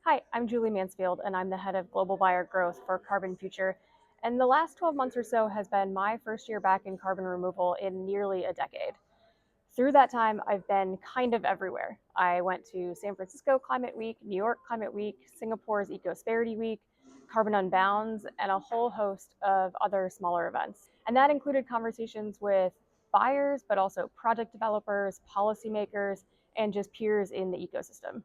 Hi, I'm Julie Mansfield, and I'm the head of Global Buyer Growth for Carbon Future. And the last 12 months or so has been my first year back in carbon removal in nearly a decade. Through that time, I've been kind of everywhere. I went to San Francisco Climate Week, New York Climate Week, Singapore's Ecosperity Week, Carbon Unbound, and a whole host of other smaller events. And that included conversations with buyers, but also project developers, policymakers, and just peers in the ecosystem.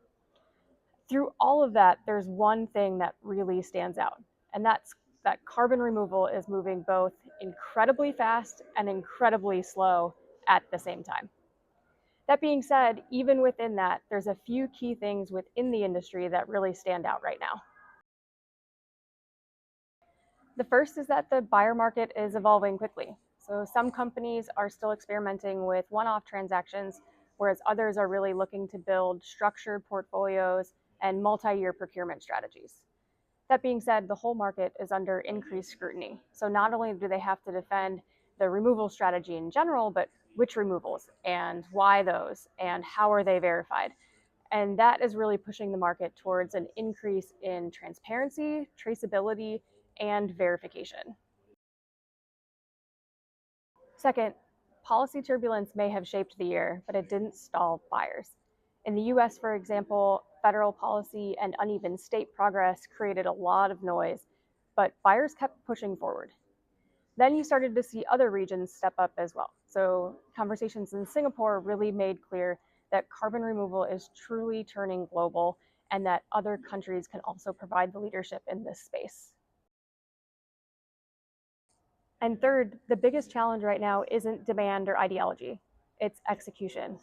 Through all of that, there's one thing that really stands out, and that's that carbon removal is moving both incredibly fast and incredibly slow at the same time. That being said, even within that, there's a few key things within the industry that really stand out right now. The first is that the buyer market is evolving quickly. So some companies are still experimenting with one-off transactions, whereas others are really looking to build structured portfolios and multi-year procurement strategies. That being said, the whole market is under increased scrutiny. So not only do they have to defend the removal strategy in general, but which removals and why those and how are they verified? And that is really pushing the market towards an increase in transparency, traceability, and verification. Second, policy turbulence may have shaped the year, but it didn't stall buyers. In the US, for example, federal policy and uneven state progress created a lot of noise, but buyers kept pushing forward. Then you started to see other regions step up as well. So conversations in Singapore really made clear that carbon removal is truly turning global and that other countries can also provide the leadership in this space. And third, the biggest challenge right now isn't demand or ideology, it's execution.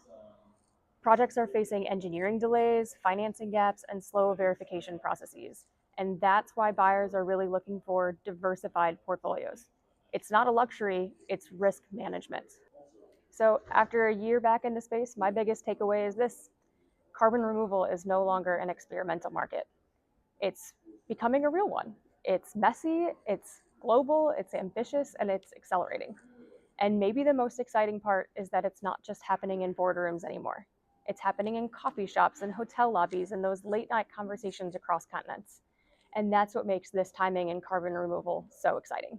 Projects are facing engineering delays, financing gaps, and slow verification processes. And that's why buyers are really looking for diversified portfolios. It's not a luxury, it's risk management. So after a year back in the space, my biggest takeaway is this: carbon removal is no longer an experimental market. It's becoming a real one. It's messy, it's global, it's ambitious, and it's accelerating. And maybe the most exciting part is that it's not just happening in boardrooms anymore. It's happening in coffee shops and hotel lobbies and those late night conversations across continents. And that's what makes this timing in carbon removal so exciting.